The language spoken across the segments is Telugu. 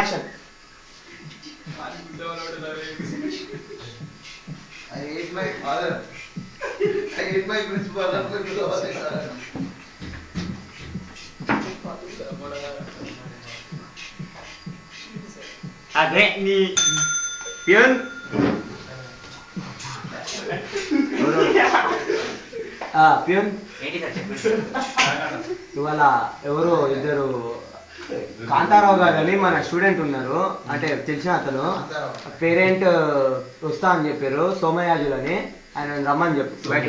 Action. I hate my father. I hate my principal. అదే నీ ప్యూన్ ప్యూన్ ఇవాళ ఎవరు ఇద్దరు కాంతారావు గారు అని మన స్టూడెంట్ ఉన్నారు, అంటే తెలిసిన అతను పేరెంట్ వస్తా అని చెప్పారు, సోమయాజులు అని, ఆయన రమ్మని చెప్పు బయట.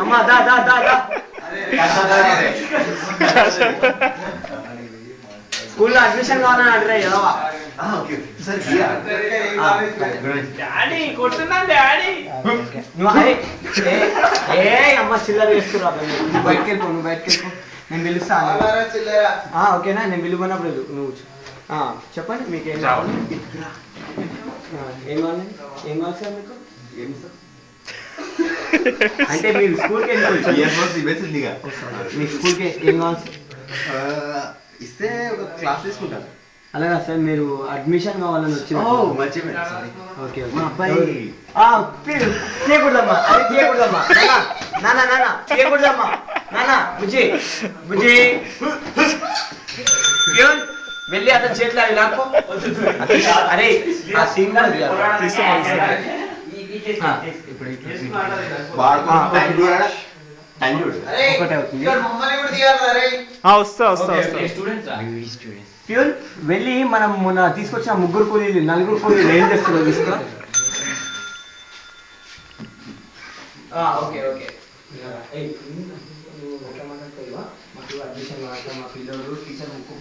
అమ్మా దా దా దా దా స్కూల్లో అడ్మిషన్ కావాలని అడిగా ఎదవా. అమ్మ చిల్లర వేసుకురా, నువ్వు బయటకు వెళ్ళిపో, నువ్వు బయటకు వెళ్ళిపో, నేను పిలుస్తా. ఓకేనా, నేను పిలువన్నప్పుడు నువ్వు చెప్పండి మీకు ఏం కావాలి. ఏం కావాలి, ఏం కావాలి సార్ మీకు? అంటే మీరు స్కూల్కి మీ స్కూల్కి ఏం కావాలి ఇస్తే ఒక క్లాస్ తీసుకుంటాను. అలాగా సార్, మీరు అడ్మిషన్ కావాలని వచ్చి. ఓకే చేయకూడదమ్మా, అది చేయకూడదమ్మా నాన్న, నాన్న చేయకూడదమ్మా నాన్న. బుజ్జి బుజ్జి వెళ్ళి అతని చేతిలో అవి లాక్కో. అరే ఆ సీన్ కూడా ఇప్పుడు ప్యూన్ వెళ్ళి మనం మొన్న తీసుకొచ్చిన ముగ్గురు కూలీలు, నలుగురు కూలీలు ఏం చేస్తున్నారు తీసుకో. ఓకే ఓకే అడ్మిషన్ మా పిల్లలు టీచర్ ముక్కు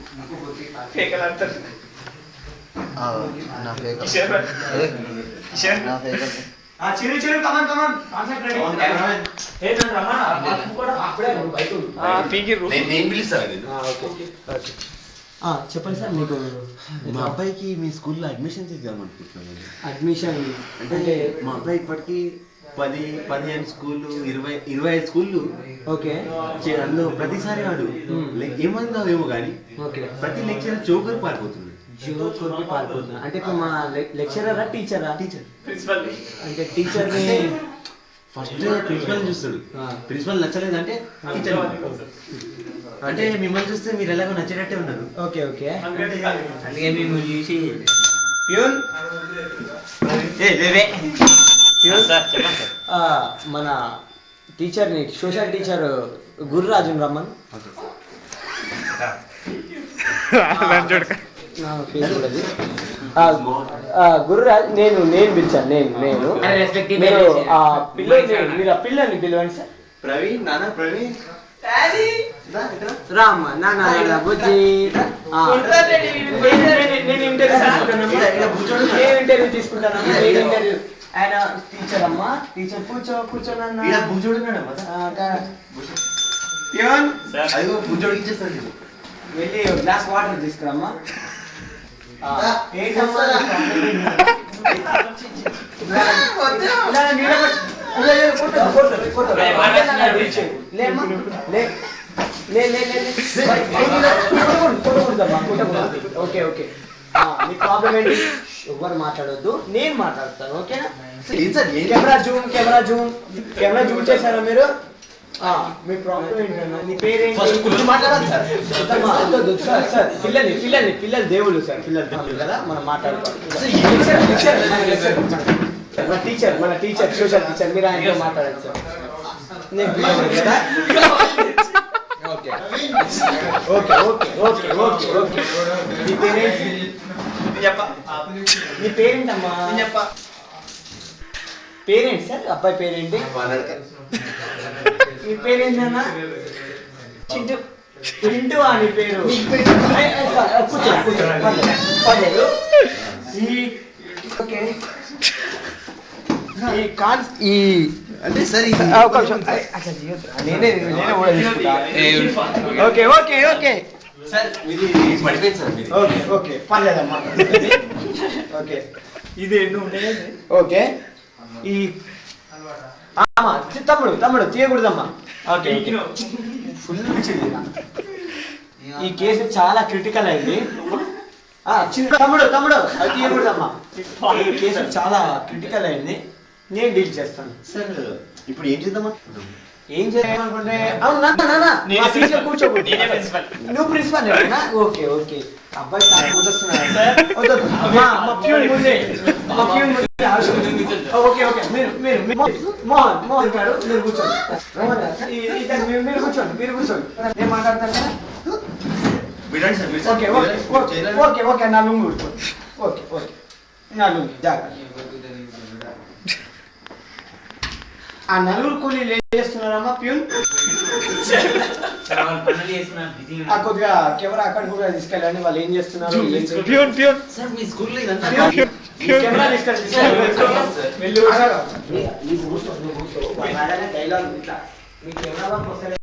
చిరు చిరు కమన్ కమన్ కాన్సంట్రేట్. చెప్పండి సార్, మీకు మా అబ్బాయికి మీ స్కూల్లో అడ్మిషన్ చేద్దాం అనుకుంటున్నాను. అడ్మిషన్ అంటే మా అబ్బాయి ఇప్పటికి 15 స్కూళ్ళు, 25 స్కూళ్ళు. ఓకే, అందులో ప్రతిసారి వాడు ఏమైందో ఏమో కానీ ప్రతి లెక్చర్ జోకర్ పారిపోతున్నాడు. జోకర్కి పారిపోతున్నా అంటే ఇప్పుడు మా లెక్చరరా టీచరా? టీచర్ అంటే టీచర్ ఫస్ట్ ప్రిన్సిపల్ చూస్తాడు, ప్రిన్సిపల్ నచ్చలేదంటే టీచర్ అంటే మిమ్మల్ని చూస్తే మీరు ఎలాగో నచ్చేటట్టే ఉన్నారు. ఓకే ఓకే, అందుకే మేము చూసి ప్యూన్ మన టీచర్ని, సోషల్ టీచర్ గురురాజుని రమ్మను. గురురాజ్ నేను పిలిచాను, నేను పిల్లల్ని, మీరు ఆ పిల్లల్ని పిలవండి సార్. ప్రవీణ్, నాన్న ప్రవీణ్, రామ్మ నాన్న బుజ్జి. నేను ఇంటర్వ్యూ తీసుకుంటాను. ఆయన టీచర్ అమ్మా, టీచర్ కూర్చోనన్నా. వెళ్ళి గ్లాస్ వాటర్ తీసుకురమ్మా. ఓకే ఓకే, మీ ప్రాబ్లం ఏంటి? ఎవరు మాట్లాడొద్దు, నేను మాట్లాడతాను. ఓకేనా? కెమెరా జూమ్ చేశారా మీరు? మీ ప్రాబ్లం ఏంటన్నా? నీ పేరేంటి? సార్ పిల్లలు దేవుళ్ళు సార్, పిల్లలు దేవుళ్ళు కదా, మనం మాట్లాడుకోవాలి. మన టీచర్ సోషల్ టీచర్, మీరు ఆయనతో మాట్లాడాలి సార్. నేను కదా. Okay okay okay okay okay okay, నీ పేరేంటి? నీ పేరేంటమ్మా? పేరేంటి సార్? అబ్బాయి పేరేంటి? నీ పేరేంటన్నా? చింటూ అని పేరు. పర్లేదు. ఈ అంటే సార్ ఒక నిమిషం. అట్లా చేయొద్దు. నేనే కూడా తీసుకుంటా. ఓకే ఓకే ఓకే సార్ ఇది పడిపోయింది సార్ మీది. Okay okay పర్లేదమ్మా. ఓకే ఇది ఎన్ని ఉన్నాయి ఓకే ఈ ఆమా తమ్ముడు తీయకూడదమ్మా. ఓకే ఫుల్ ఈ కేసు చాలా క్రిటికల్ అయింది. తమ్ముడు అది తీయకూడదమ్మా. ఈ కేసు చాలా క్రిటికల్ అయింది. నేను డీల్ చేస్తాను. సార్ ఇప్పుడు ఏం చేద్దామా? ఏం చేయాలనుకుంటే అవును నాన్న కూర్చోకూడదు. నువ్వు ప్రిన్సిపల్ ఓకే ఓకే అబ్బాయి చాలా కుదురుస్తున్నాడు. ఓకే ఓకే మీరు మోహన్ గారు మీరు కూర్చోండి. మీరు కూర్చోండి నేను మాట్లాడతాను కదా. వినండి సార్ మీరు ఓకే ఓకే ఓకే ఓకే నా లుంగి కూర్చోండి. ఓకే ఓకే నా లుంగి జాగ్రత్త. ఆ నలుగురు కూలీలు ఏం చేస్తున్నారమ్మా ప్యూన్? కొద్దిగా కెమెరా అక్కడ కూడా తీసుకెళ్ళండి. వాళ్ళు ఏం చేస్తున్నారు? సార్ మీ స్కూల్లో ఇదంతా కెమెరా తీసుకెళ్ళి డైలాగ్ మీ కెమెరా